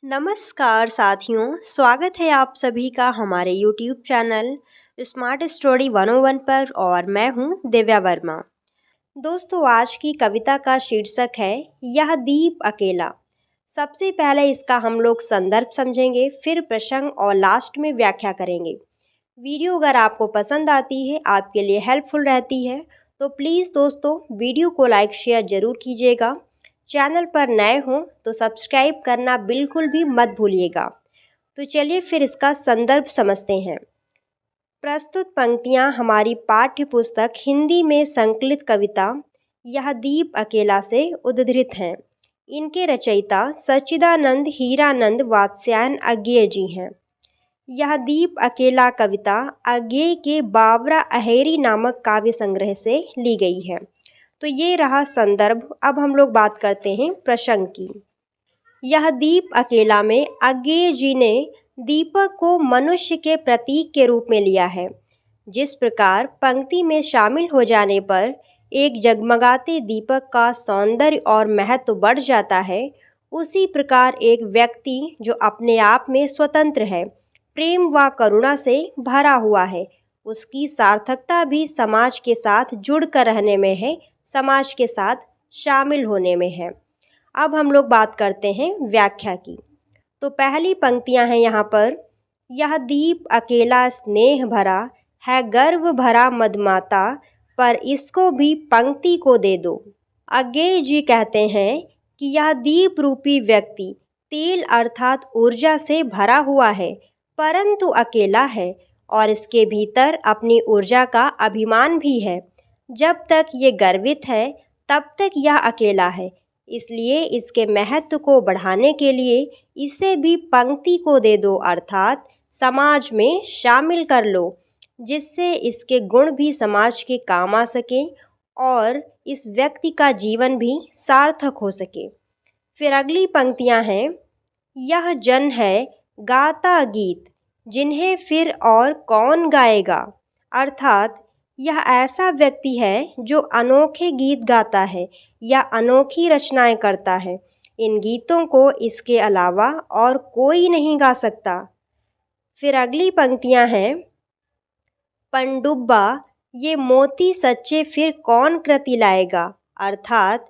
नमस्कार साथियों, स्वागत है आप सभी का हमारे YouTube चैनल स्मार्ट स्टोरी 101 पर और मैं हूं दिव्या वर्मा। दोस्तों, आज की कविता का शीर्षक है यह दीप अकेला। सबसे पहले इसका हम लोग संदर्भ समझेंगे, फिर प्रसंग और लास्ट में व्याख्या करेंगे। वीडियो अगर आपको पसंद आती है, आपके लिए हेल्पफुल रहती है, तो प्लीज़ दोस्तों वीडियो को लाइक शेयर ज़रूर कीजिएगा। चैनल पर नए हों तो सब्सक्राइब करना बिल्कुल भी मत भूलिएगा। तो चलिए फिर इसका संदर्भ समझते हैं। प्रस्तुत पंक्तियाँ हमारी पाठ्य पुस्तक हिंदी में संकलित कविता यह दीप अकेला से उद्धृत हैं। इनके रचयिता सच्चिदानंद हीरानंद वात्स्यायन अज्ञेय जी हैं। यह दीप अकेला कविता अज्ञेय के बावरा अहेरी नामक काव्य संग्रह से ली गई है। तो ये रहा संदर्भ। अब हम लोग बात करते हैं प्रसंग की। यह दीप अकेला में अज्ञेय जी ने दीपक को मनुष्य के प्रतीक के रूप में लिया है। जिस प्रकार पंक्ति में शामिल हो जाने पर एक जगमगाते दीपक का सौंदर्य और महत्व बढ़ जाता है, उसी प्रकार एक व्यक्ति जो अपने आप में स्वतंत्र है, प्रेम व करुणा से भरा हुआ है, उसकी सार्थकता भी समाज के साथ जुड़कर रहने में है, समाज के साथ शामिल होने में है। अब हम लोग बात करते हैं व्याख्या की। तो पहली पंक्तियां हैं यहाँ पर, यह दीप अकेला स्नेह भरा है, गर्व भरा मदमाता, पर इसको भी पंक्ति को दे दो। अज्ञेय जी कहते हैं कि यह दीप रूपी व्यक्ति तेल अर्थात ऊर्जा से भरा हुआ है, परंतु अकेला है और इसके भीतर अपनी ऊर्जा का अभिमान भी है। जब तक ये गर्वित है तब तक यह अकेला है, इसलिए इसके महत्व को बढ़ाने के लिए इसे भी पंक्ति को दे दो, अर्थात समाज में शामिल कर लो, जिससे इसके गुण भी समाज के काम आ सके और इस व्यक्ति का जीवन भी सार्थक हो सके। फिर अगली पंक्तियां हैं, यह जन है गाता गीत जिन्हें फिर और कौन गाएगा, अर्थात यह ऐसा व्यक्ति है जो अनोखे गीत गाता है या अनोखी रचनाएं करता है। इन गीतों को इसके अलावा और कोई नहीं गा सकता। फिर अगली पंक्तियां हैं, पनडुब्बा ये मोती सच्चे फिर कौन कृति लाएगा, अर्थात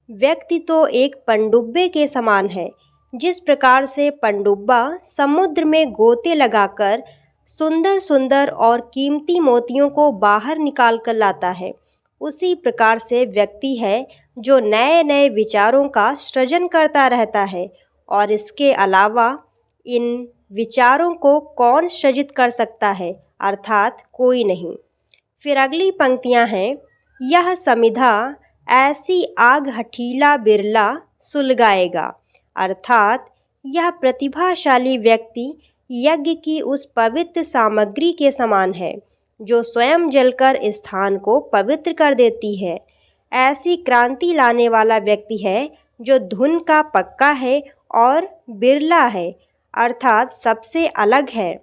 व्यक्ति तो एक पनडुब्बे के समान है। जिस प्रकार से पनडुब्बा समुद्र में गोते लगाकर सुंदर सुंदर और कीमती मोतियों को बाहर निकाल कर लाता है, उसी प्रकार से व्यक्ति है जो नए नए विचारों का सृजन करता रहता है और इसके अलावा इन विचारों को कौन सृजित कर सकता है, अर्थात कोई नहीं। फिर अगली पंक्तियां हैं, यह समिधा ऐसी आग हठीला बिरला सुलगाएगा, अर्थात यह प्रतिभाशाली व्यक्ति यज्ञ की उस पवित्र सामग्री के समान है जो स्वयं जलकर स्थान को पवित्र कर देती है। ऐसी क्रांति लाने वाला व्यक्ति है जो धुन का पक्का है और बिरला है, अर्थात सबसे अलग है।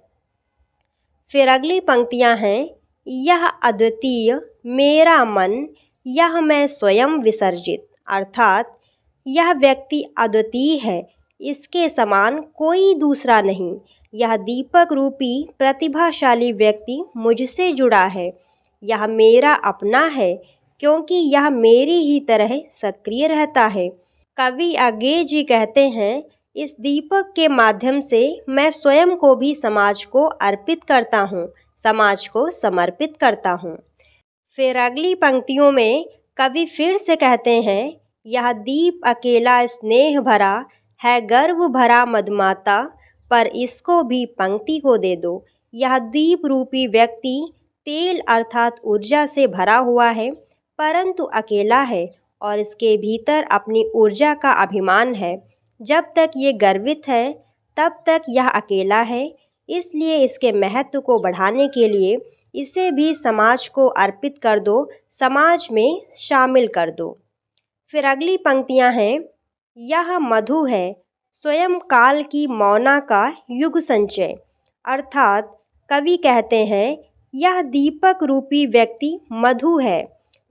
फिर अगली पंक्तियां हैं, यह अद्वितीय मेरा मन यह मैं स्वयं विसर्जित, अर्थात यह व्यक्ति अद्वितीय है, इसके समान कोई दूसरा नहीं। यह दीपक रूपी प्रतिभाशाली व्यक्ति मुझसे जुड़ा है। यह मेरा अपना है क्योंकि यह मेरी ही तरह सक्रिय रहता है। कवि अज्ञेय जी कहते हैं, इस दीपक के माध्यम से मैं स्वयं को भी समाज को अर्पित करता हूँ, समाज को समर्पित करता हूँ। फिर अगली पंक्तियों में कवि फिर से कहते हैं, यह दीप अकेला स्नेह भरा है, गर्व भरा मदमाता, पर इसको भी पंक्ति को दे दो। यह दीप रूपी व्यक्ति तेल अर्थात ऊर्जा से भरा हुआ है, परंतु अकेला है और इसके भीतर अपनी ऊर्जा का अभिमान है। जब तक ये गर्वित है तब तक यह अकेला है, इसलिए इसके महत्व को बढ़ाने के लिए इसे भी समाज को अर्पित कर दो, समाज में शामिल कर दो। फिर अगली पंक्तियां हैं, यह मधु है स्वयं काल की मौना का युग संचय, अर्थात कवि कहते हैं यह दीपक रूपी व्यक्ति मधु है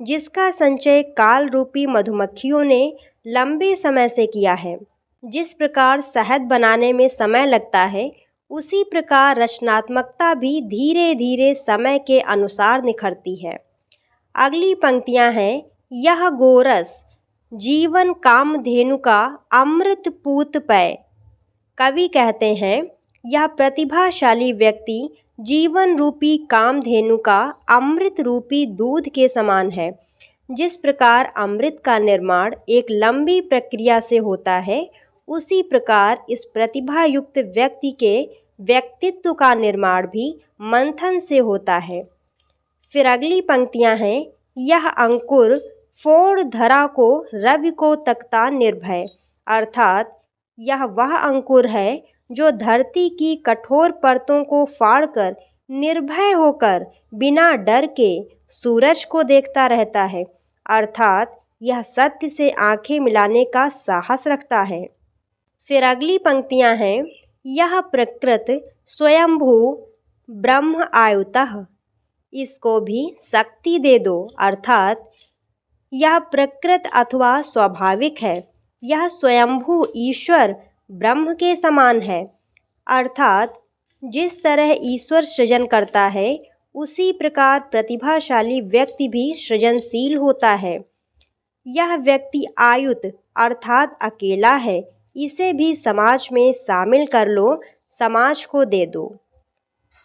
जिसका संचय काल रूपी मधुमक्खियों ने लंबे समय से किया है। जिस प्रकार शहद बनाने में समय लगता है, उसी प्रकार रचनात्मकता भी धीरे धीरे समय के अनुसार निखरती है। अगली पंक्तियां हैं, यह गोरस जीवन कामधेनु का अमृत पूत पय। कवि कहते हैं, यह प्रतिभाशाली व्यक्ति जीवन रूपी कामधेनु का अमृत रूपी दूध के समान है। जिस प्रकार अमृत का निर्माण एक लंबी प्रक्रिया से होता है, उसी प्रकार इस प्रतिभा युक्त व्यक्ति के व्यक्तित्व का निर्माण भी मंथन से होता है। फिर अगली पंक्तियां हैं, यह अंकुर फोड़ धरा को रवि को तकता निर्भय। अर्थात यह वह अंकुर है जो धरती की कठोर परतों को फाड़कर निर्भय होकर बिना डर के सूरज को देखता रहता है। अर्थात यह सत्य से आंखें मिलाने का साहस रखता है। फिर अगली पंक्तियां हैं, यह प्रकृत स्वयंभू ब्रह्म आयुतः। इसको भी शक्ति दे दो। अर्थात यह प्रकृत अथवा स्वाभाविक है। यह स्वयंभू ईश्वर ब्रह्म के समान है। अर्थात जिस तरह ईश्वर सृजन करता है, उसी प्रकार प्रतिभाशाली व्यक्ति भी सृजनशील होता है। यह व्यक्ति आयुत अर्थात अकेला है। इसे भी समाज में शामिल कर लो, समाज को दे दो।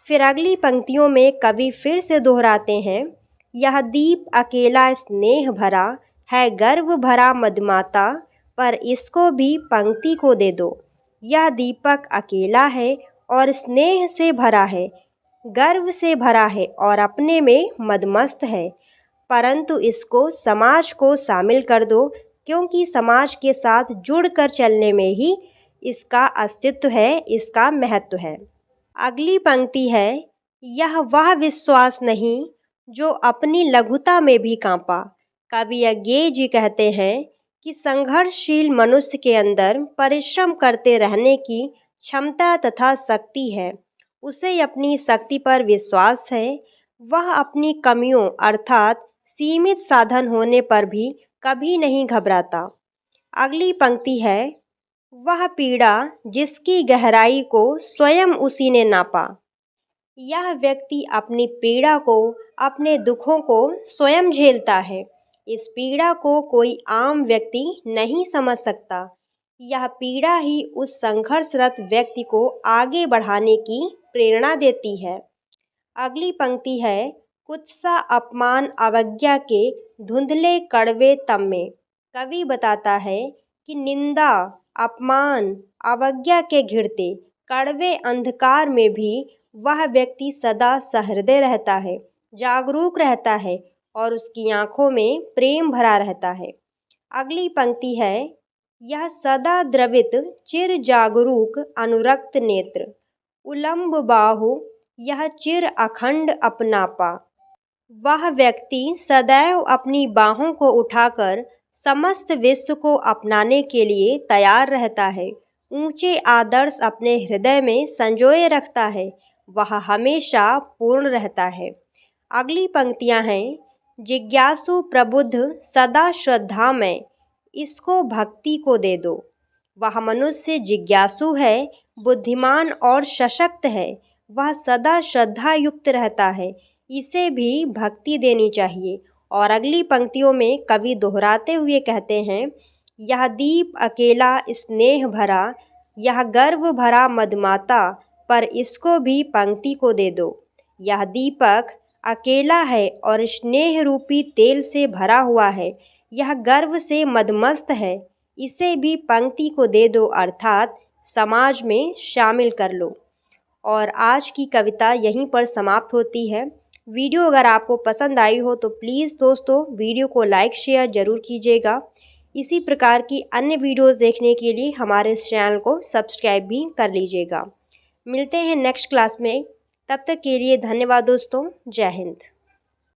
फिर अगली पंक्तियों में कवि फिर से दोहराते हैं, यह दीप अकेला स्नेह भरा है गर्व भरा मधुमाता, पर इसको भी पंक्ति को दे दो। यह दीपक अकेला है और स्नेह से भरा है, गर्व से भरा है और अपने में मदमस्त है, परंतु इसको समाज को शामिल कर दो, क्योंकि समाज के साथ जुड़कर चलने में ही इसका अस्तित्व है, इसका महत्व है। अगली पंक्ति है, यह वह विश्वास नहीं जो अपनी लघुता में भी कांपा। कवि यज्ञेय जी कहते हैं कि संघर्षशील मनुष्य के अंदर परिश्रम करते रहने की क्षमता तथा शक्ति है। उसे अपनी शक्ति पर विश्वास है। वह अपनी कमियों अर्थात सीमित साधन होने पर भी कभी नहीं घबराता। अगली पंक्ति है, वह पीड़ा जिसकी गहराई को स्वयं उसी ने नापा। यह व्यक्ति अपनी पीड़ा को, अपने दुखों को स्वयं झेलता है। इस पीड़ा को कोई आम व्यक्ति नहीं समझ सकता। यह पीड़ा ही उस संघर्षरत व्यक्ति को आगे बढ़ाने की प्रेरणा देती है। अगली पंक्ति है, कुत्सा अपमान अवज्ञा के धुंधले कड़वे तम में। कवि बताता है कि निंदा, अपमान, अवज्ञा के घिरते कड़वे अंधकार में भी वह व्यक्ति सदा सहृदय रहता है, जागरूक रहता है और उसकी आंखों में प्रेम भरा रहता है। अगली पंक्ति है, यह सदा द्रवित चिर जागरूक अनुरक्त नेत्र, उलंब बाहु यह चिर अखंड अपनापा। वह व्यक्ति सदैव अपनी बाहों को उठाकर समस्त विश्व को अपनाने के लिए तैयार रहता है। ऊंचे आदर्श अपने हृदय में संजोए रखता है। वह हमेशा पूर्ण रहता है। अगली पंक्तियां हैं, जिज्ञासु प्रबुद्ध सदा श्रद्धा में, इसको भक्ति को दे दो। वह मनुष्य जिज्ञासु है, बुद्धिमान और सशक्त है। वह सदा श्रद्धा युक्त रहता है। इसे भी भक्ति देनी चाहिए। और अगली पंक्तियों में कवि दोहराते हुए कहते हैं, यह दीप अकेला स्नेह भरा, यह गर्व भरा मधुमाता, पर इसको भी पंक्ति को दे दो। यह दीपक अकेला है और स्नेह रूपी तेल से भरा हुआ है। यह गर्व से मदमस्त है। इसे भी पंक्ति को दे दो, अर्थात समाज में शामिल कर लो। और आज की कविता यहीं पर समाप्त होती है। वीडियो अगर आपको पसंद आई हो तो प्लीज़ दोस्तों वीडियो को लाइक शेयर ज़रूर कीजिएगा। इसी प्रकार की अन्य वीडियोस देखने के लिए हमारे इस चैनल को सब्सक्राइब भी कर लीजिएगा। मिलते हैं नेक्स्ट क्लास में। तब तक के लिए धन्यवाद दोस्तों। जय हिंद।